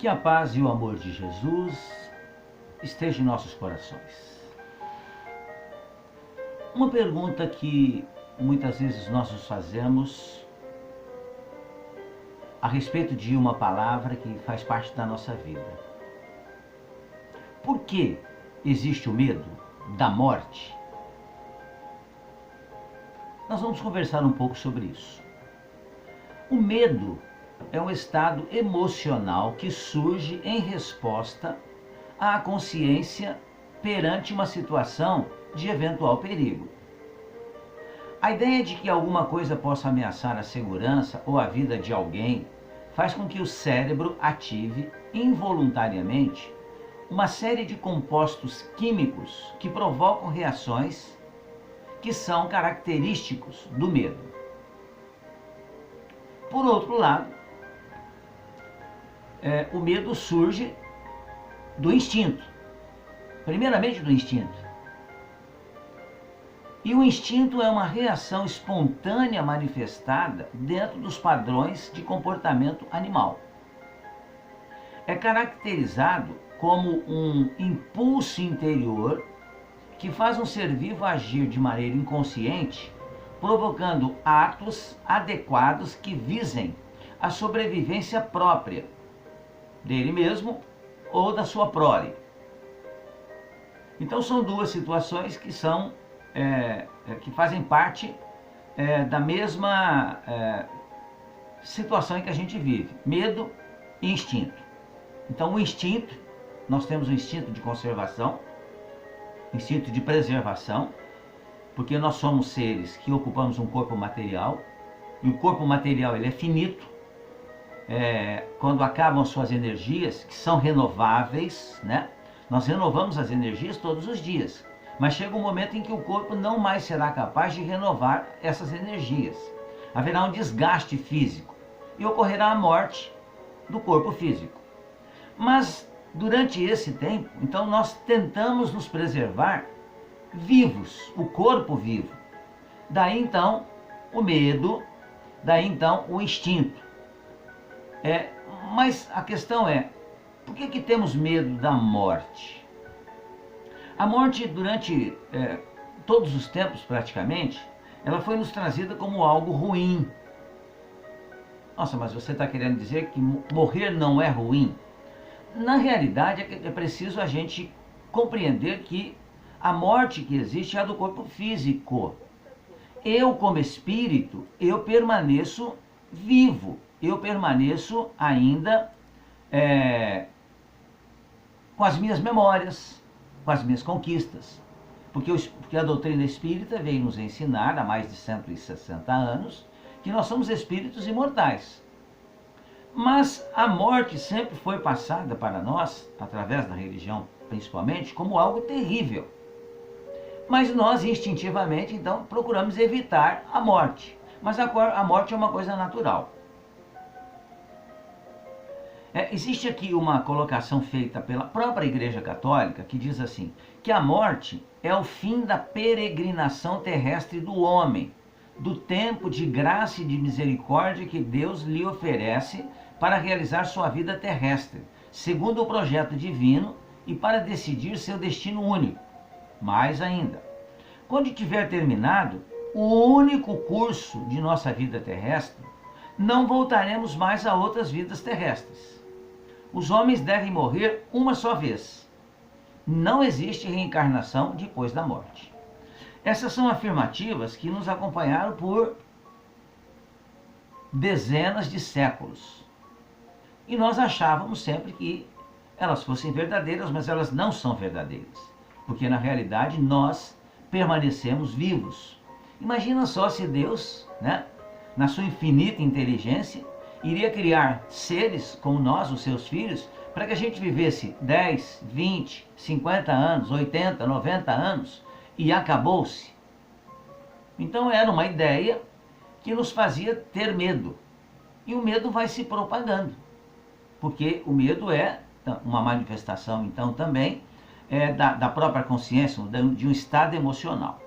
Que a paz e o amor de Jesus estejam em nossos corações. Uma pergunta que muitas vezes nós nos fazemos a respeito de uma palavra que faz parte da nossa vida. Por que existe o medo da morte? Nós vamos conversar um pouco sobre isso. O medo é um estado emocional que surge em resposta à consciência perante uma situação de eventual perigo. A ideia de que alguma coisa possa ameaçar a segurança ou a vida de alguém faz com que o cérebro ative involuntariamente uma série de compostos químicos que provocam reações que são característicos do medo. Por outro lado, o medo surge do instinto, primeiramente do instinto. E o instinto é uma reação espontânea manifestada dentro dos padrões de comportamento animal. É caracterizado como um impulso interior que faz um ser vivo agir de maneira inconsciente, provocando atos adequados que visem a sobrevivência própria dele mesmo ou da sua prole. Então são duas situações que são que fazem parte da mesma situação em que a gente vive: medo e instinto. Então o instinto, nós temos o instinto de conservação, instinto de preservação, porque nós somos seres que ocupamos um corpo material, e o corpo material ele é finito. Quando acabam suas energias, que são renováveis, né? Nós renovamos as energias todos os dias, mas chega um momento em que o corpo não mais será capaz de renovar essas energias. Haverá um desgaste físico e ocorrerá a morte do corpo físico. Mas durante esse tempo, então nós tentamos nos preservar vivos, o corpo vivo. Daí então o medo, daí então o instinto. Mas a questão é, por que temos medo da morte? A morte, durante todos os tempos praticamente, ela foi nos trazida como algo ruim. Nossa, mas você está querendo dizer que morrer não é ruim? Na realidade, é preciso a gente compreender que a morte que existe é a do corpo físico. Eu, como espírito, eu permaneço vivo. Eu permaneço ainda com as minhas memórias, com as minhas conquistas. Porque a doutrina espírita veio nos ensinar, há mais de 160 anos, que nós somos espíritos imortais. Mas a morte sempre foi passada para nós, através da religião principalmente, como algo terrível. Mas nós, instintivamente, então, procuramos evitar a morte. Mas a morte é uma coisa natural. Existe aqui uma colocação feita pela própria Igreja Católica que diz assim, que a morte é o fim da peregrinação terrestre do homem, do tempo de graça e de misericórdia que Deus lhe oferece para realizar sua vida terrestre, segundo o projeto divino e para decidir seu destino único. Mais ainda, quando tiver terminado o único curso de nossa vida terrestre, não voltaremos mais a outras vidas terrestres. Os homens devem morrer uma só vez. Não existe reencarnação depois da morte. Essas são afirmativas que nos acompanharam por dezenas de séculos. E nós achávamos sempre que elas fossem verdadeiras, mas elas não são verdadeiras. Porque na realidade nós permanecemos vivos. Imagina só se Deus, né, na sua infinita inteligência, iria criar seres como nós, os seus filhos, para que a gente vivesse 10, 20, 50 anos, 80, 90 anos e acabou-se. Então era uma ideia que nos fazia ter medo. E o medo vai se propagando, porque o medo é uma manifestação, então, também da própria consciência, de um estado emocional.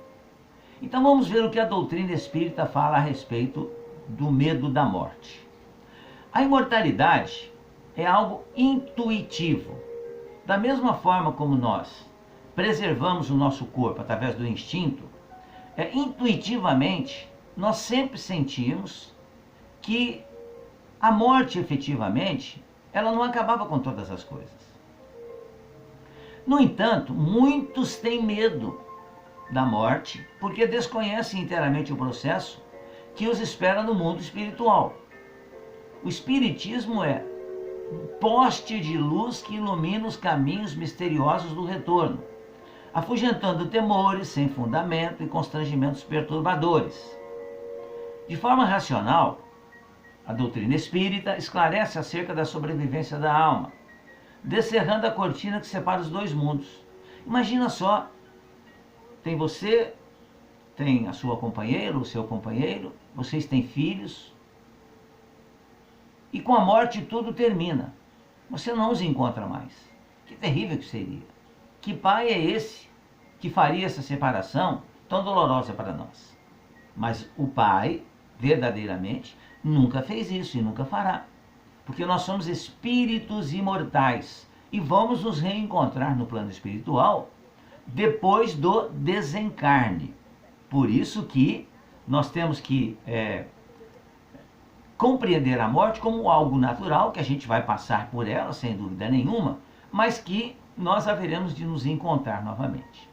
Então vamos ver o que a doutrina espírita fala a respeito do medo da morte. A imortalidade é algo intuitivo. Da mesma forma como nós preservamos o nosso corpo através do instinto, intuitivamente nós sempre sentimos que a morte efetivamente ela não acabava com todas as coisas. No entanto, muitos têm medo da morte porque desconhecem inteiramente o processo que os espera no mundo espiritual. O espiritismo é um poste de luz que ilumina os caminhos misteriosos do retorno, afugentando temores sem fundamento e constrangimentos perturbadores. De forma racional, a doutrina espírita esclarece acerca da sobrevivência da alma, descerrando a cortina que separa os dois mundos. Imagina só, tem você, tem a sua companheira, o seu companheiro, vocês têm filhos, e com a morte tudo termina. Você não os encontra mais. Que terrível que seria. Que pai é esse que faria essa separação tão dolorosa para nós? Mas o pai, verdadeiramente, nunca fez isso e nunca fará. Porque nós somos espíritos imortais e vamos nos reencontrar no plano espiritual depois do desencarne. Por isso que nós temos que compreender a morte como algo natural, que a gente vai passar por ela, sem dúvida nenhuma, mas que nós haveremos de nos encontrar novamente.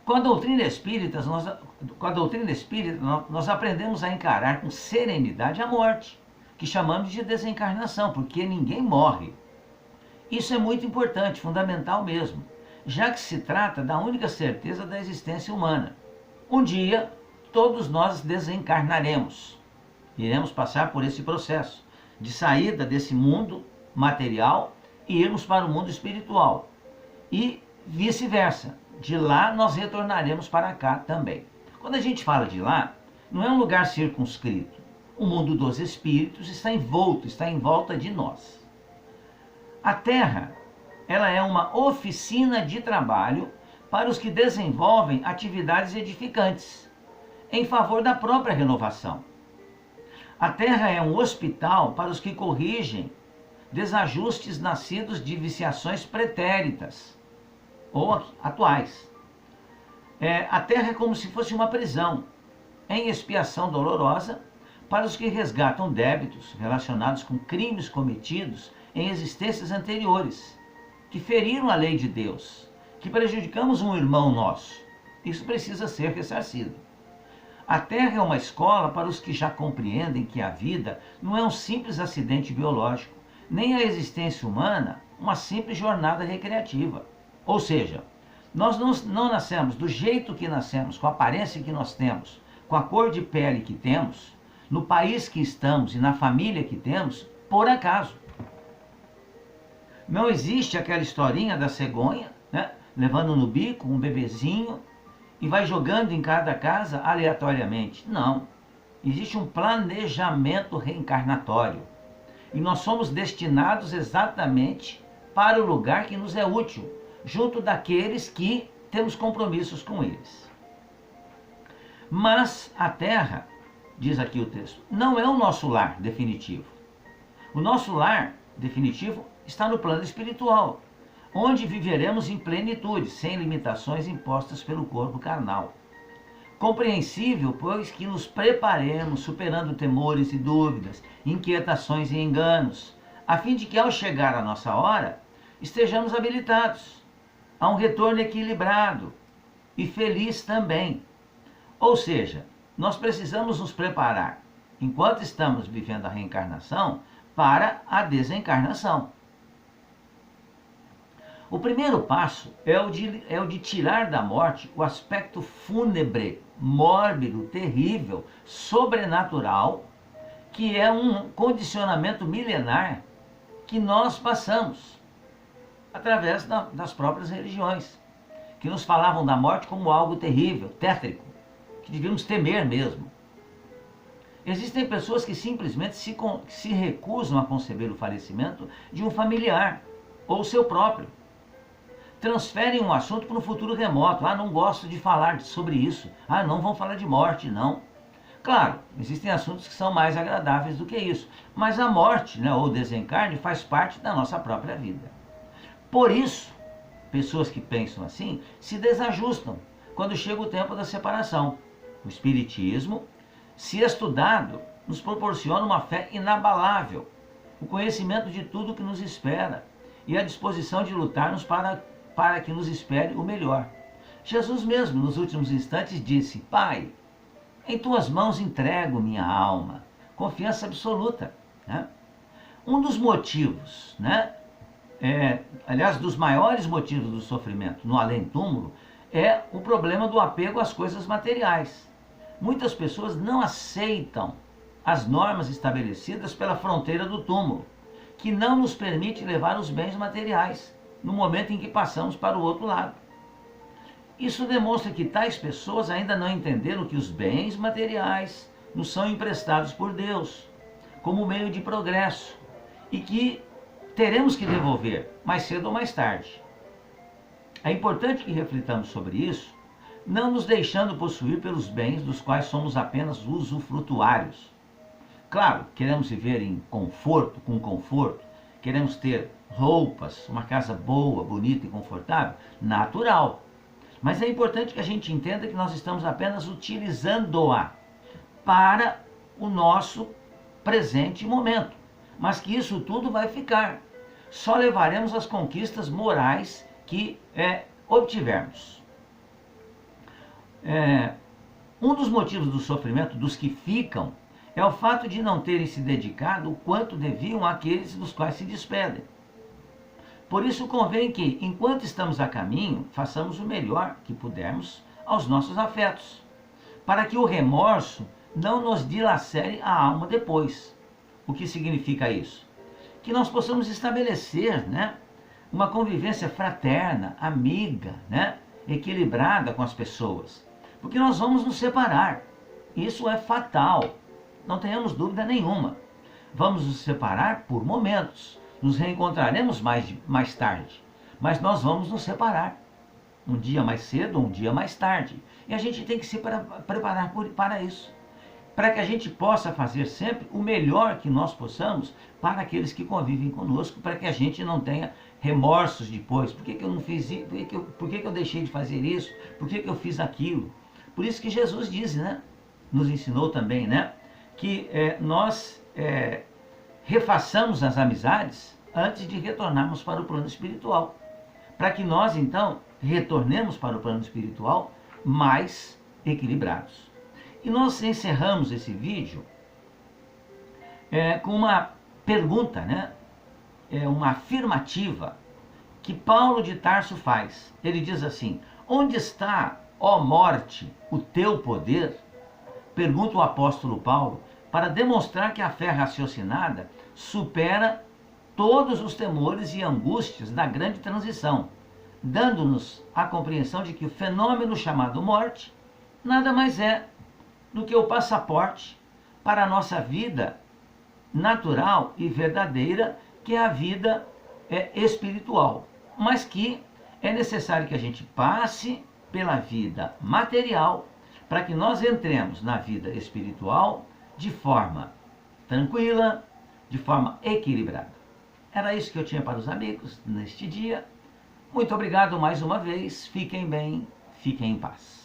Com a doutrina espírita, nós aprendemos a encarar com serenidade a morte, que chamamos de desencarnação, porque ninguém morre. Isso é muito importante, fundamental mesmo, já que se trata da única certeza da existência humana. Um dia, todos nós desencarnaremos. Iremos passar por esse processo de saída desse mundo material e irmos para o mundo espiritual. E vice-versa. De lá nós retornaremos para cá também. Quando a gente fala de lá, não é um lugar circunscrito. O mundo dos espíritos está envolto, está em volta de nós. A Terra, ela é uma oficina de trabalho para os que desenvolvem atividades edificantes, em favor da própria renovação. A Terra é um hospital para os que corrigem desajustes nascidos de viciações pretéritas ou atuais. A Terra é como se fosse uma prisão, em expiação dolorosa, para os que resgatam débitos relacionados com crimes cometidos em existências anteriores, que feriram a lei de Deus, que prejudicamos um irmão nosso. Isso precisa ser ressarcido. A Terra é uma escola para os que já compreendem que a vida não é um simples acidente biológico, nem a existência humana uma simples jornada recreativa. Ou seja, nós não nascemos do jeito que nascemos, com a aparência que nós temos, com a cor de pele que temos, no país que estamos e na família que temos, por acaso. Não existe aquela historinha da cegonha, né, levando no bico um bebezinho e vai jogando em cada casa aleatoriamente. Não. Existe um planejamento reencarnatório. E nós somos destinados exatamente para o lugar que nos é útil, junto daqueles que temos compromissos com eles. Mas a Terra, diz aqui o texto, não é o nosso lar definitivo. O nosso lar definitivo está no plano espiritual, onde viveremos em plenitude, sem limitações impostas pelo corpo carnal. Compreensível, pois, que nos preparemos, superando temores e dúvidas, inquietações e enganos, a fim de que, ao chegar a nossa hora, estejamos habilitados a um retorno equilibrado e feliz também. Ou seja, nós precisamos nos preparar, enquanto estamos vivendo a reencarnação, para a desencarnação. O primeiro passo é o de tirar da morte o aspecto fúnebre, mórbido, terrível, sobrenatural, que é um condicionamento milenar que nós passamos através das próprias religiões, que nos falavam da morte como algo terrível, tétrico, que devíamos temer mesmo. Existem pessoas que simplesmente se recusam a conceber o falecimento de um familiar ou seu próprio. Transferem um assunto para um futuro remoto. Não gosto de falar sobre isso. Não vão falar de morte, não. Claro, existem assuntos que são mais agradáveis do que isso, mas a morte, né, ou o desencarne faz parte da nossa própria vida. Por isso, pessoas que pensam assim se desajustam quando chega o tempo da separação. O Espiritismo, se estudado, nos proporciona uma fé inabalável, o conhecimento de tudo que nos espera e a disposição de lutarmos para que nos espere o melhor. Jesus mesmo, nos últimos instantes, disse: Pai, em tuas mãos entrego minha alma. Confiança absoluta. Né? Um dos motivos, né, aliás, dos maiores motivos do sofrimento no além-túmulo é o problema do apego às coisas materiais. Muitas pessoas não aceitam as normas estabelecidas pela fronteira do túmulo, que não nos permite levar os bens materiais no momento em que passamos para o outro lado. Isso demonstra que tais pessoas ainda não entenderam que os bens materiais nos são emprestados por Deus como meio de progresso e que teremos que devolver mais cedo ou mais tarde. É importante que reflitamos sobre isso, não nos deixando possuir pelos bens dos quais somos apenas usufrutuários. Claro, queremos viver em conforto, com conforto, queremos ter roupas, uma casa boa, bonita e confortável, natural. Mas é importante que a gente entenda que nós estamos apenas utilizando-a para o nosso presente momento. Mas que isso tudo vai ficar. Só levaremos as conquistas morais que obtivermos. Um dos motivos do sofrimento dos que ficam é o fato de não terem se dedicado o quanto deviam àqueles dos quais se despedem. Por isso convém que, enquanto estamos a caminho, façamos o melhor que pudermos aos nossos afetos, para que o remorso não nos dilacere a alma depois. O que significa isso? Que nós possamos estabelecer, né, uma convivência fraterna, amiga, né, equilibrada com as pessoas. Porque nós vamos nos separar. Isso é fatal. Não tenhamos dúvida nenhuma. Vamos nos separar por momentos. Nos reencontraremos mais tarde. Mas nós vamos nos separar. Um dia mais cedo ou um dia mais tarde. E a gente tem que se preparar para isso. Para que a gente possa fazer sempre o melhor que nós possamos para aqueles que convivem conosco, para que a gente não tenha remorsos depois. Por que eu não fiz isso? Por que eu deixei de fazer isso? Por que eu fiz aquilo? Por isso que Jesus diz, né? Nos ensinou também, né? Que nós refaçamos as amizades antes de retornarmos para o plano espiritual. Para que nós, então, retornemos para o plano espiritual mais equilibrados. E nós encerramos esse vídeo com uma pergunta, né? Uma afirmativa que Paulo de Tarso faz. Ele diz assim: onde está, ó morte, o teu poder? Pergunta o apóstolo Paulo, para demonstrar que a fé raciocinada supera todos os temores e angústias da grande transição, dando-nos a compreensão de que o fenômeno chamado morte nada mais é do que o passaporte para a nossa vida natural e verdadeira, que é a vida espiritual, mas que é necessário que a gente passe pela vida material para que nós entremos na vida espiritual de forma tranquila, de forma equilibrada. Era isso que eu tinha para os amigos neste dia. Muito obrigado mais uma vez. Fiquem bem, fiquem em paz.